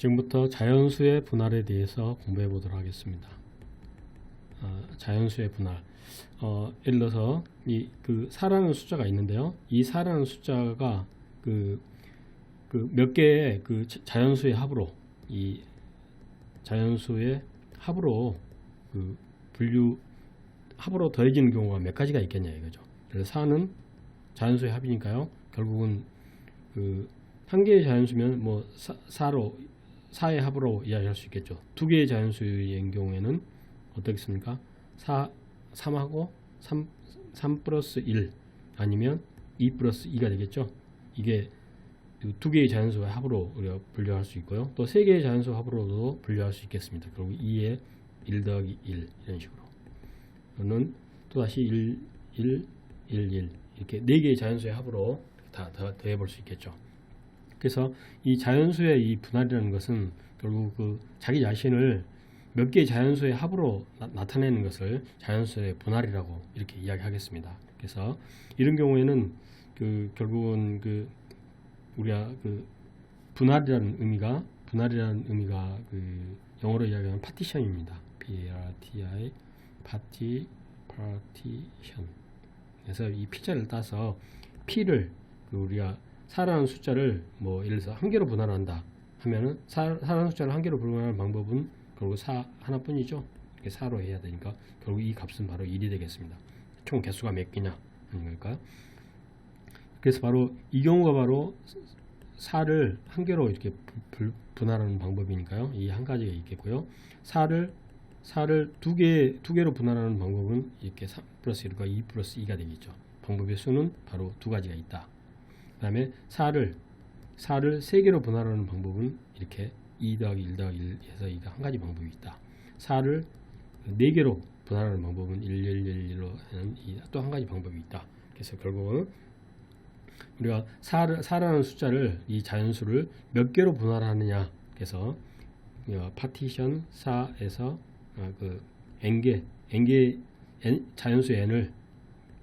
지금부터 자연수의 분할에 대해서 공부해 보도록 하겠습니다. 자연수의 분할. 예를 들어서 그 4라는 숫자가 있는데요. 이 4라는 숫자가 그 몇 개의 그 자연수의 합으로 이 자연수의 합으로 그 합으로 더해지는 경우가 몇 가지가 있겠냐 이거죠. 그래서 4는 자연수의 합이니까요. 결국은 그 한 개의 자연수면 뭐 4의 합으로 이야기할 수 있겠죠. 두 개의 자연수인 경우에는 어떻겠습니까? 3하고 3 플러스 1 아니면 2 플러스 2가 되겠죠. 이게 두 개의 자연수의 합으로 우리가 분류할 수 있고요. 또 세 개의 자연수 합으로도 분류할 수 있겠습니다. 결국 2에 1 더하기 1 이런 식으로. 또는 또다시 1, 1, 1, 1 이렇게 네 개의 자연수의 합으로 다 더해 볼 수 있겠죠. 그래서 이 자연수의 이 분할이라는 것은 결국 그 자기 자신을 몇 개의 자연수의 합으로 나타내는 것을 자연수의 분할이라고 이렇게 이야기하겠습니다. 그래서 이런 경우에는 그 결국은 그 우리가 그 분할이라는 의미가 그 영어로 이야기하는 파티션입니다. P-A-R-T-I partition. 그래서 이 P자를 따서 P를 그 우리가 4라는 숫자를 뭐 예를 들어서 한 개로 분할한다 하면은 4라는 숫자를 한 개로 분할하는 방법은 결국 4 하나뿐이죠. 이렇게 4로 해야 되니까 결국 이 값은 바로 1이 되겠습니다. 총 개수가 몇 개냐 하는 걸까요? 그래서 바로 이 경우가 바로 4를 한 개로 이렇게 분할하는 방법이니까요. 이 한 가지가 있겠고요. 4를 두 개로 분할하는 방법은 이렇게 3 플러스 1과 2 플러스 2가 되겠죠. 방법의 수는 바로 두 가지가 있다. 그 다음에 4를 세 개로 분할하는 방법은 이렇게 2 더하기 1 더하기 1 해서 이가 한 가지 방법이 있다. 4를 4개로 분할하는 방법은 1, 1, 1, 1로 하는 또 한 가지 방법이 있다. 그래서 결국은 우리가 4라는 숫자를 이 자연수를 몇 개로 분할하느냐. 그래서 파티션 4에서 그 n개 자연수 n을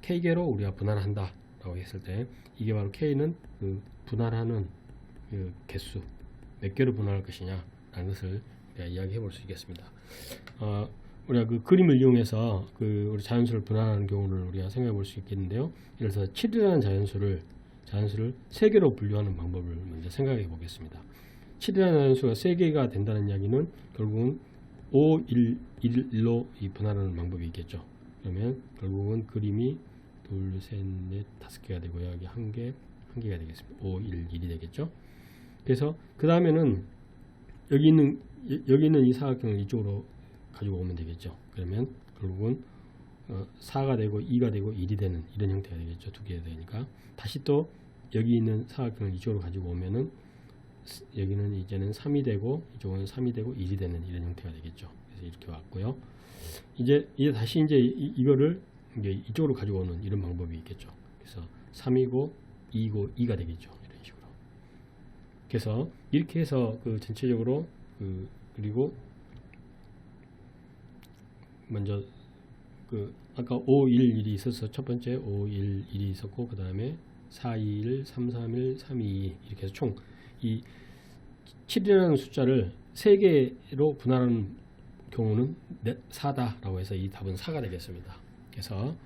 k개로 우리가 분할한다 라고 했을 때 이게 바로 k는 그 분할하는 그 개수 몇 개로 분할할 것이냐 라는 것을 우리가 이야기해 볼 수 있겠습니다. 우리가 그 그림을 이용해서 그 우리 자연수를 분할하는 경우를 우리가 생각해 볼 수 있겠는데요. 예를 들어서 7이라는 자연수를 3개로 분류하는 방법을 먼저 생각해 보겠습니다. 7이라는 자연수가 3개가 된다는 이야기는 결국은 5, 1, 1로 분할하는 방법이 있겠죠. 그러면 결국은 그림이 2, 3, 4, 5개가 되고요. 여기 한 개가 되겠습니다. 5, 1, 1이 되겠죠. 그래서 그 다음에는 여기 있는 이 사각형을 이쪽으로 가지고 오면 되겠죠. 그러면 결국은 4가 되고 2가 되고 1이 되는 이런 형태가 되겠죠. 두 개가 되니까 다시 또 여기 있는 사각형을 이쪽으로 가지고 오면은 여기는 이제는 3이 되고 이쪽은 3이 되고 1이 되는 이런 형태가 되겠죠. 그래서 이렇게 왔고요. 이제 다시 이제 이거를 이제 이쪽으로 가지고 오는 이런 방법이 있겠죠. 그래서 3이고 2고 2가 되겠죠. 이런 식으로. 그래서 이렇게 해서 그 전체적으로 그리고 먼저 그 아까 5, 1, 1이 있어서 첫 번째 5, 1, 1이 있었고 그 다음에 4, 2, 1, 3, 3, 1, 3, 2, 2 이렇게 해서 총 이 7이라는 숫자를 3개로 분할하는 경우는 4다라고 해서 이 답은 4가 되겠습니다. 그래서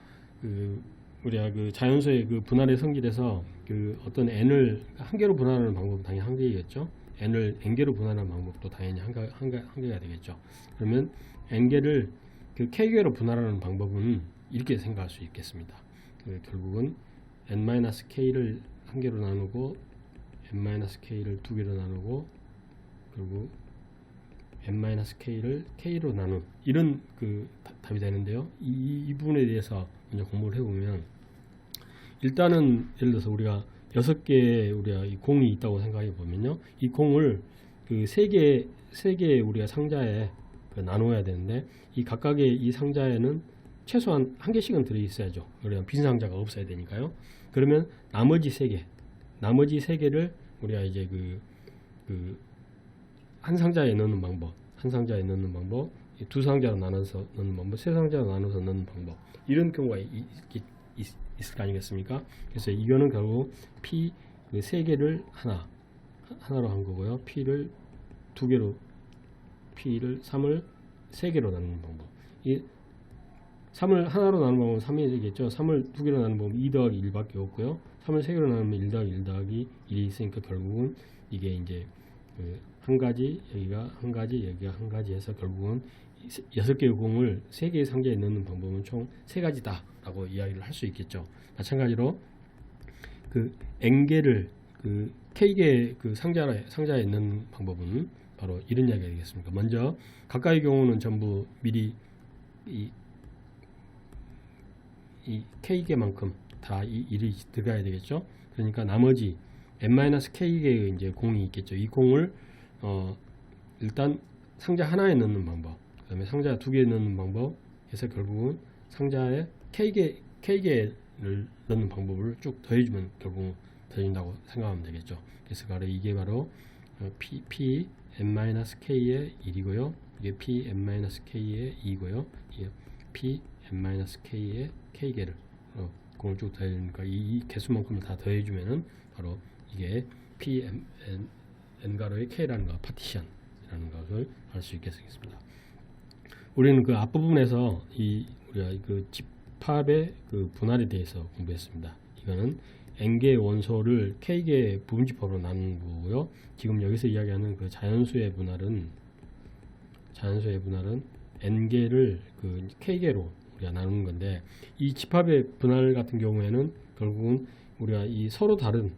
우리가 그 자연수의 그 분할의 성질에서 그 어떤 n을 한 개로 분할하는 방법은 당연히 한 개겠죠. n을 n개로 분할하는 방법도 당연히 한 개가 되겠죠. 그러면 n개를 그 k개로 분할하는 방법은 이렇게 생각할 수 있겠습니다. 결국은 n-k를 한 개로 나누고 n-k를 두 개로 나누고 그리고 n-k를 k로 나눈 이런 그 답이 되는데요. 이 부분에 대해서 먼저 공부를 해보면 일단은 예를 들어서 우리가 6개의 우리가 이 공이 있다고 생각해 보면요. 이 공을 그 세 개의 우리가 상자에 나눠야 되는데 이 각각의 이 상자에는 최소한 한 개씩은 들어 있어야죠. 그러면 빈 상자가 없어야 되니까요. 그러면 나머지 3개를 우리가 이제 한 상자에 넣는 방법, 두 상자로 나눠서 넣는 방법, 세 상자로 나눠서 넣는 방법 이런 경우가 있을 거 아니겠습니까? 그래서 이거는 결국 P 그 3개를 하나로 한 거고요. P를 두 개로 P를 3을 세 개로 나누는 방법. 이 3을 하나로 나누는 방법은 3이 되겠죠. 3을 두 개로 나누는 방법은 2 더하기 1밖에 없고요. 3을 세 개로 나누면 1 더하기 1 더하기 1이 있으니까 결국은 이게 이제 한 가지, 여기가 한 가지, 여기가 한 가지 해서 결국은 6개의 공을 3개의 상자에 넣는 방법은 총 3가지다 라고 이야기를 할 수 있겠죠. 마찬가지로 그 N개를 그 K개 그 상자에 넣는 방법은 바로 이런 이야기가 되겠습니까. 먼저 가까이 경우는 전부 미리 이 K개만큼 다 이 1이 들어가야 되겠죠. 그러니까 나머지 n-K개의 이제 공이 있겠죠. 이 공을 일단 상자 하나에 넣는 방법, 그 다음에 상자 2개에 넣는 방법 해서 결국은 상자에 K개를 넣는 방법을 쭉 더해주면 결국 더해진다고 생각하면 되겠죠. 그래서 바로 이게 바로 P n-K의 1이고요. 이게 P n-K의 2고요. 이게 P n-K의 K개를 공을 쭉 더해주니까 이 개수만큼을 다 더해주면은 바로 이게 P n가로의 K라는 거, 파티션이라는 것을 알 수 있겠습니다. 우리는 그 앞부분에서 우리가 그 집합의 그 분할에 대해서 공부했습니다. 이거는 n개의 원소를 k개의 부분집합으로 나누는 거고요. 지금 여기서 이야기하는 그 자연수의 분할은 n개를 그 k개로 우리가 나누는 건데, 이 집합의 분할 같은 경우에는 결국은 우리가 이 서로 다른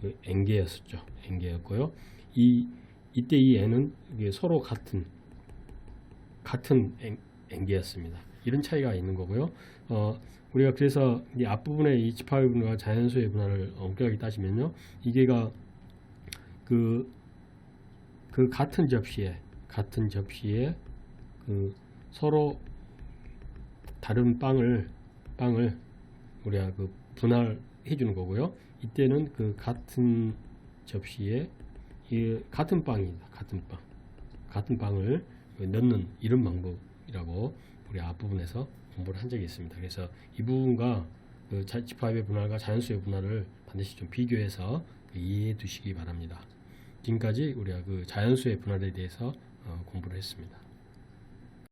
그 n개였었죠. n개였고요. 이때 이 n은 이게 서로 같은 n개였습니다. 이런 차이가 있는 거고요. 우리가 그래서 이 앞부분에 이 집합의 분할과 자연수의 분할을 엄격하게 따지면요, 이게가 그 같은 접시에 그 서로 다른 빵을 우리가 그 분할해 주는 거고요. 이때는 그 같은 접시에 이 같은 빵입니다. 같은 빵을 넣는 이런 방법이라고 우리 앞부분에서 공부를 한 적이 있습니다. 그래서 이 부분과 그 집합의 분할과 자연수의 분할을 반드시 좀 비교해서 이해해 두시기 바랍니다. 지금까지 우리가 그 자연수의 분할에 대해서 공부를 했습니다.